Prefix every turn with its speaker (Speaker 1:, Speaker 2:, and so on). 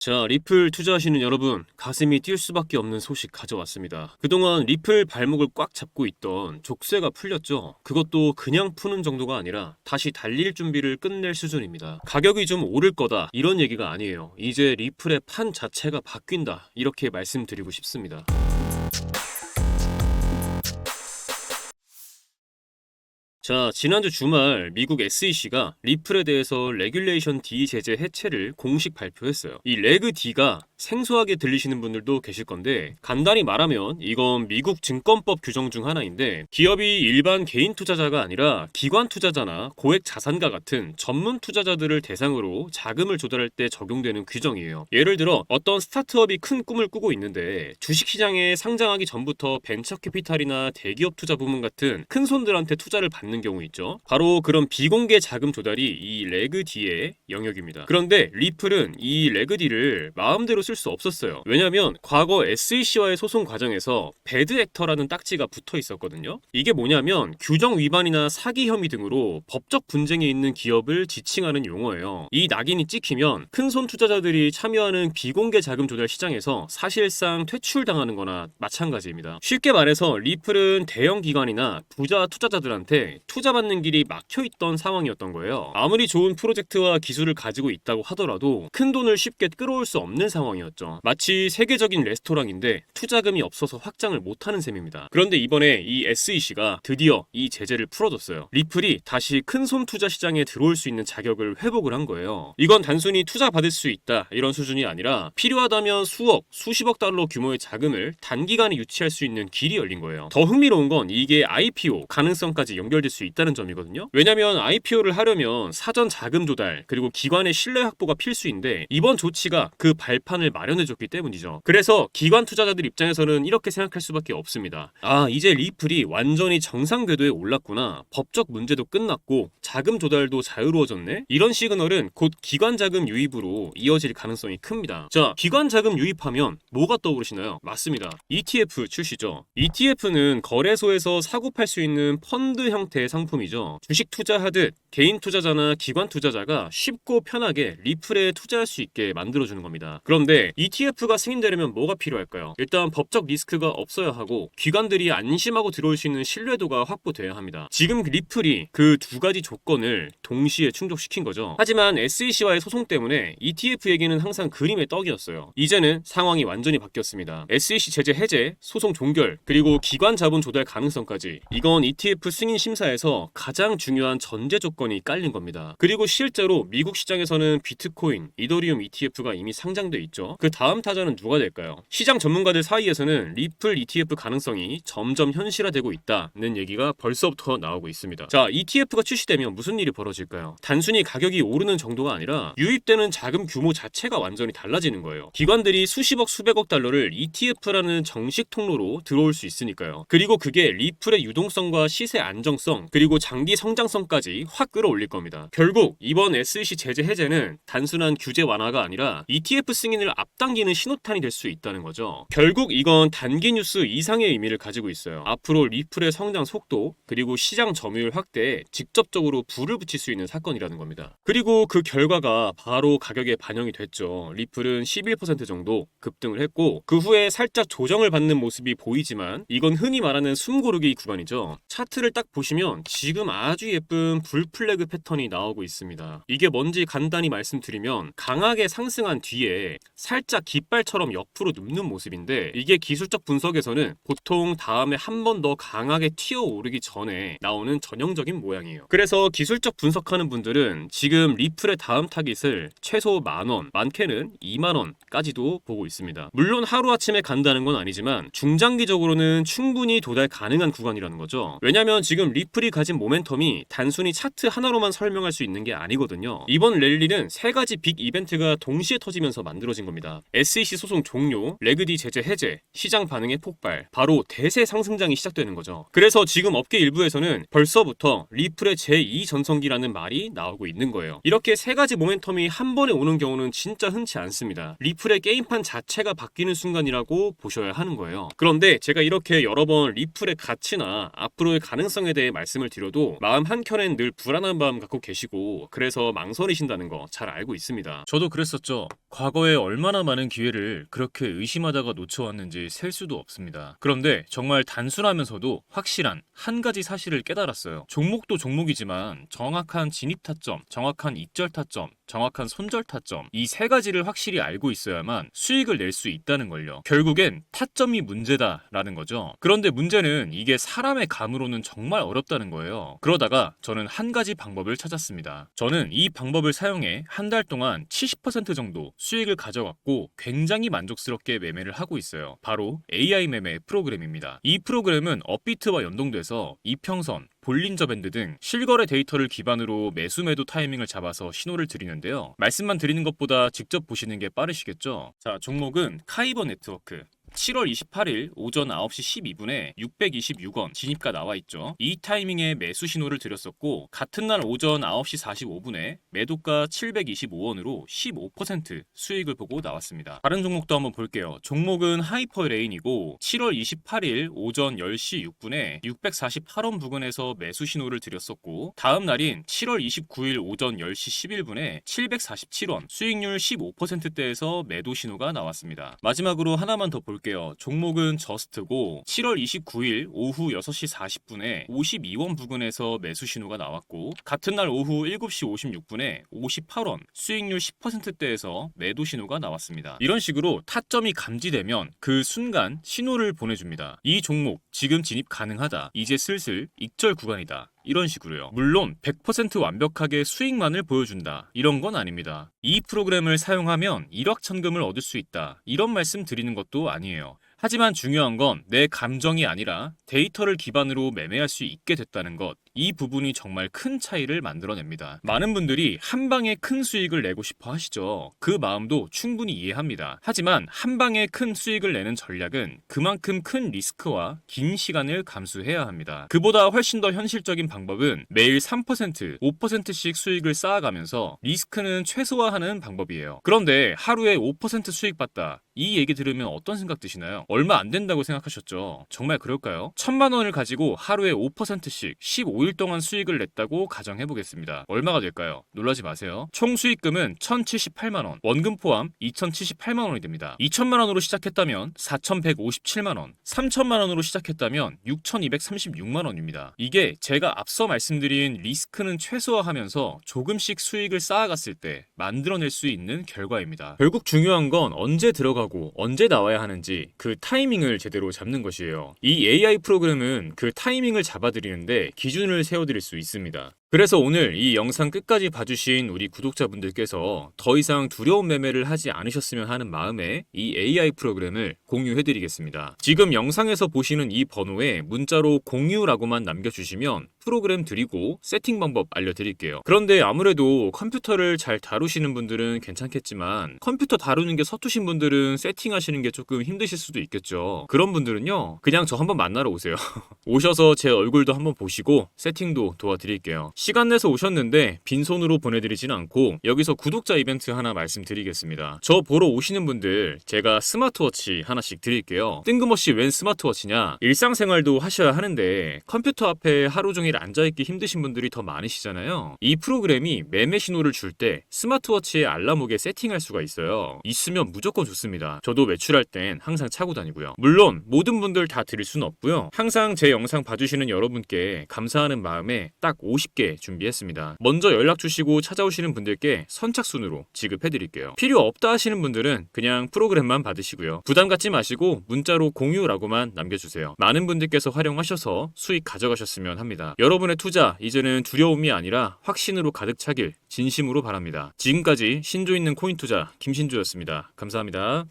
Speaker 1: 자, 리플 투자하시는 여러분, 가슴이 뛸 수밖에 없는 소식 가져왔습니다. 그동안 리플 발목을 꽉 잡고 있던 족쇄가 풀렸죠. 그것도 그냥 푸는 정도가 아니라 다시 달릴 준비를 끝낼 수준입니다. 가격이 좀 오를 거다, 이런 얘기가 아니에요. 이제 리플의 판 자체가 바뀐다, 이렇게 말씀드리고 싶습니다. 자, 지난주 주말 미국 SEC가 리플에 대해서 레귤레이션 D 제재 해체를 공식 발표했어요. 이 레그 D가 생소하게 들리시는 분들도 계실 건데, 간단히 말하면 이건 미국 증권법 규정 중 하나인데, 기업이 일반 개인 투자자가 아니라 기관 투자자나 고액 자산가 같은 전문 투자자들을 대상으로 자금을 조달할 때 적용되는 규정이에요. 예를 들어 어떤 스타트업이 큰 꿈을 꾸고 있는데 주식시장에 상장하기 전부터 벤처캐피탈이나 대기업 투자 부문 같은 큰 손들한테 투자를 받는 경우 있죠. 바로 그런 비공개 자금 조달이 이 레그 D의 영역입니다. 그런데 리플은 이 레그 D를 마음대로 쓸 수 없었어요. 왜냐면 과거 SEC와의 소송 과정에서 배드 액터라는 딱지가 붙어 있었거든요. 이게 뭐냐면 규정 위반이나 사기 혐의 등으로 법적 분쟁에 있는 기업을 지칭하는 용어예요. 이 낙인이 찍히면 큰손 투자자들이 참여하는 비공개 자금 조달 시장에서 사실상 퇴출당하는 거나 마찬가지입니다. 쉽게 말해서 리플은 대형 기관이나 부자 투자자들한테 투자받는 길이 막혀있던 상황이었던 거예요. 아무리 좋은 프로젝트와 기술을 가지고 있다고 하더라도 큰 돈을 쉽게 끌어올 수 없는 상황이었죠. 마치 세계적인 레스토랑인데 투자금이 없어서 확장을 못하는 셈입니다. 그런데 이번에 이 SEC가 드디어 이 제재를 풀어줬어요. 리플이 다시 큰손 투자 시장에 들어올 수 있는 자격을 회복을 한 거예요. 이건 단순히 투자받을 수 있다, 이런 수준이 아니라 필요하다면 수억, 수십억 달러 규모의 자금을 단기간에 유치할 수 있는 길이 열린 거예요. 더 흥미로운 건 이게 IPO 가능성까지 연결될 수 있다는 점이거든요. 왜냐면 IPO를 하려면 사전 자금 조달 그리고 기관의 신뢰 확보가 필수인데, 이번 조치가 그 발판을 마련해줬기 때문이죠. 그래서 기관 투자자들 입장에서는 이렇게 생각할 수밖에 없습니다. 아, 이제 리플이 완전히 정상 궤도에 올랐구나, 법적 문제도 끝났고 자금 조달도 자유로워졌네, 이런 시그널은 곧 기관 자금 유입으로 이어질 가능성이 큽니다. 자, 기관 자금 유입하면 뭐가 떠오르시나요? 맞습니다, ETF 출시죠. ETF는 거래소에서 사고 팔 수 있는 펀드 형태의 상품이죠. 주식 투자하듯 개인 투자자나 기관 투자자가 쉽고 편하게 리플에 투자할 수 있게 만들어주는 겁니다. 그런데 ETF가 승인되려면 뭐가 필요할까요? 일단 법적 리스크가 없어야 하고 기관들이 안심하고 들어올 수 있는 신뢰도가 확보돼야 합니다. 지금 리플이 그 두 가지 조건을 동시에 충족시킨 거죠. 하지만 SEC와의 소송 때문에 ETF 얘기는 항상 그림의 떡이었어요. 이제는 상황이 완전히 바뀌었습니다. SEC 제재 해제, 소송 종결, 그리고 기관 자본 조달 가능성까지, 이건 ETF 승인 심사에서 가장 중요한 전제 조건이 깔린 겁니다. 그리고 실제로 미국 시장에서는 비트코인, 이더리움 ETF가 이미 상장돼 있죠. 그 다음 타자는 누가 될까요? 시장 전문가들 사이에서는 리플 ETF 가능성이 점점 현실화되고 있다는 얘기가 벌써부터 나오고 있습니다. 자, ETF가 출시되면 무슨 일이 벌어질까요? 단순히 가격이 오르는 정도가 아니라 유입되는 자금 규모 자체가 완전히 달라지는 거예요. 기관들이 수십억 수백억 달러를 ETF라는 정식 통로로 들어올 수 있으니까요. 그리고 그게 리플의 유동성과 시세 안정성 그리고 장기 성장성까지 확 끌어올릴 겁니다. 결국 이번 SEC 제재 해제는 단순한 규제 완화가 아니라 ETF 승인을 앞당기는 신호탄이 될 수 있다는 거죠. 결국 이건 단기 뉴스 이상의 의미를 가지고 있어요. 앞으로 리플의 성장 속도 그리고 시장 점유율 확대에 직접적으로 불을 붙일 수 있는 사건이라는 겁니다. 그리고 그 결과가 바로 가격에 반영이 됐죠. 리플은 11% 정도 급등을 했고, 그 후에 살짝 조정을 받는 모습이 보이지만 이건 흔히 말하는 숨고르기 구간이죠. 차트를 딱 보시면 지금 아주 예쁜 불 플래그 패턴이 나오고 있습니다. 이게 뭔지 간단히 말씀드리면, 강하게 상승한 뒤에 살짝 깃발처럼 옆으로 눕는 모습인데, 이게 기술적 분석에서는 보통 다음에 한 번 더 강하게 튀어오르기 전에 나오는 전형적인 모양이에요. 그래서 기술적 분석하는 분들은 지금 리플의 다음 타깃을 최소 10,000원, 많게는 20,000원까지도 보고 있습니다. 물론 하루아침에 간다는 건 아니지만 중장기적으로는 충분히 도달 가능한 구간이라는 거죠. 왜냐면 지금 리플이 가진 모멘텀이 단순히 차트 하나로만 설명할 수 있는 게 아니거든요. 이번 랠리는 세 가지 빅 이벤트가 동시에 터지면서 만들어진 겁니다. SEC 소송 종료, 레그 D 제재 해제, 시장 반응의 폭발, 바로 대세 상승장이 시작되는 거죠. 그래서 지금 업계 일부에서는 벌써부터 리플의 제2 전성기라는 말이 나오고 있는 거예요. 이렇게 세 가지 모멘텀이 한 번에 오는 경우는 진짜 흔치 않습니다. 리플의 게임판 자체가 바뀌는 순간이라고 보셔야 하는 거예요. 그런데 제가 이렇게 여러 번 리플의 가치나 앞으로의 가능성에 대해 말씀을 드려도 마음 한켠엔 늘 불안한 마음 갖고 계시고, 그래서 망설이신다는 거 잘 알고 있습니다. 저도 그랬었죠. 과거에 얼마
Speaker 2: 얼마나 많은 기회를 그렇게 의심하다가 놓쳐왔는지 셀 수도 없습니다. 그런데 정말 단순하면서도 확실한 한 가지 사실을 깨달았어요. 종목도 종목이지만 정확한 진입 타점, 정확한 익절 타점, 정확한 손절 타점, 이 세 가지를 확실히 알고 있어야만 수익을 낼 수 있다는 걸요. 결국엔 타점이 문제다라는 거죠. 그런데 문제는 이게 사람의 감으로는 정말 어렵다는 거예요. 그러다가 저는 한 가지 방법을 찾았습니다. 저는 이 방법을 사용해 한 달 동안 70% 정도 수익을 가져갔고 굉장히 만족스럽게 매매를 하고 있어요. 바로 AI 매매 프로그램입니다. 이 프로그램은 업비트와 연동돼서 이평선, 볼린저 밴드 등 실거래 데이터를 기반으로 매수 매도 타이밍을 잡아서 신호를 드리는데요. 말씀만 드리는 것보다 직접 보시는 게 빠르시겠죠? 자, 종목은 카이버 네트워크. 7월 28일 오전 9시 12분에 626원 진입가 나와 있죠. 이 타이밍에 매수 신호를 드렸었고 같은 날 오전 9시 45분에 매도가 725원으로 15% 수익을 보고 나왔습니다. 다른 종목도 한번 볼게요. 종목은 하이퍼레인이고 7월 28일 오전 10시 6분에 648원 부근에서 매수 신호를 드렸었고 다음 날인 7월 29일 오전 10시 11분에 747원 수익률 15%대에서 매도 신호가 나왔습니다. 마지막으로 하나만 더 볼게요. 종목은 저스트고 7월 29일 오후 6시 40분에 52원 부근에서 매수 신호가 나왔고 같은 날 오후 7시 56분에 58원 수익률 10%대에서 매도 신호가 나왔습니다. 이런 식으로 타점이 감지되면 그 순간 신호를 보내줍니다. 이 종목 지금 진입 가능하다. 이제 슬슬 익절 구간이다. 이런 식으로요. 물론 100% 완벽하게 수익만을 보여준다. 이런 건 아닙니다. 이 프로그램을 사용하면 일확천금을 얻을 수 있다. 이런 말씀 드리는 것도 아니에요. 하지만 중요한 건 내 감정이 아니라 데이터를 기반으로 매매할 수 있게 됐다는 것. 이 부분이 정말 큰 차이를 만들어냅니다. 많은 분들이 한 방에 큰 수익을 내고 싶어 하시죠. 그 마음도 충분히 이해합니다. 하지만 한 방에 큰 수익을 내는 전략은 그만큼 큰 리스크와 긴 시간을 감수해야 합니다. 그보다 훨씬 더 현실적인 방법은 매일 3%, 5%씩 수익을 쌓아가면서 리스크는 최소화하는 방법이에요. 그런데 하루에 5% 수익 봤다. 이 얘기 들으면 어떤 생각 드시나요? 얼마 안 된다고 생각하셨죠? 정말 그럴까요? 1000만 원을 가지고 하루에 5%씩 15일 동안 수익을 냈다고 가정해 보겠습니다. 얼마가 될까요? 놀라지 마세요. 총 수익금은 1078만 원, 원금 포함 2078만 원이 됩니다. 2000만 원으로 시작했다면 4157만 원, 3000만 원으로 시작했다면 6236만 원입니다. 이게 제가 앞서 말씀드린 리스크는 최소화하면서 조금씩 수익을 쌓아갔을 때 만들어낼 수 있는 결과입니다. 결국 중요한 건 언제 들어가고 언제 나와야 하는지 그 타이밍을 제대로 잡는 것이에요. 이 AI 프로그램은 그 타이밍을 잡아드리는데 기준을 세워드릴 수 있습니다. 그래서 오늘 이 영상 끝까지 봐주신 우리 구독자분들께서 더 이상 두려운 매매를 하지 않으셨으면 하는 마음에 이 AI 프로그램을 공유해드리겠습니다. 지금 영상에서 보시는 이 번호에 문자로 공유라고만 남겨주시면 프로그램 드리고 세팅 방법 알려드릴게요. 그런데 아무래도 컴퓨터를 잘 다루시는 분들은 괜찮겠지만 컴퓨터 다루는 게 서투신 분들은 세팅하시는 게 조금 힘드실 수도 있겠죠. 그런 분들은요 그냥 저 한번 만나러 오세요. 오셔서 제 얼굴도 한번 보시고 세팅도 도와드릴게요. 시간 내서 오셨는데 빈손으로 보내드리진 않고 여기서 구독자 이벤트 하나 말씀드리겠습니다. 저 보러 오시는 분들 제가 스마트워치 하나씩 드릴게요. 뜬금없이 웬 스마트워치냐? 일상생활도 하셔야 하는데 컴퓨터 앞에 하루 종일 앉아있기 힘드신 분들이 더 많으시잖아요. 이 프로그램이 매매 신호를 줄 때 스마트워치에 알람오게 세팅할 수가 있어요. 있으면 무조건 좋습니다. 저도 외출할 땐 항상 차고 다니고요. 물론 모든 분들 다 드릴 수는 없고요. 항상 제 영상 봐주시는 여러분께 감사하는 마음에 딱 50개 준비했습니다. 먼저 연락 주시고 찾아오시는 분들께 선착순으로 지급해드릴게요. 필요 없다 하시는 분들은 그냥 프로그램만 받으시고요. 부담 갖지 마시고 문자로 공유라고만 남겨주세요. 많은 분들께서 활용하셔서 수익 가져가셨으면 합니다. 여러분의 투자 이제는 두려움이 아니라 확신으로 가득 차길 진심으로 바랍니다. 지금까지 신조 있는 코인 투자 김신조였습니다. 감사합니다.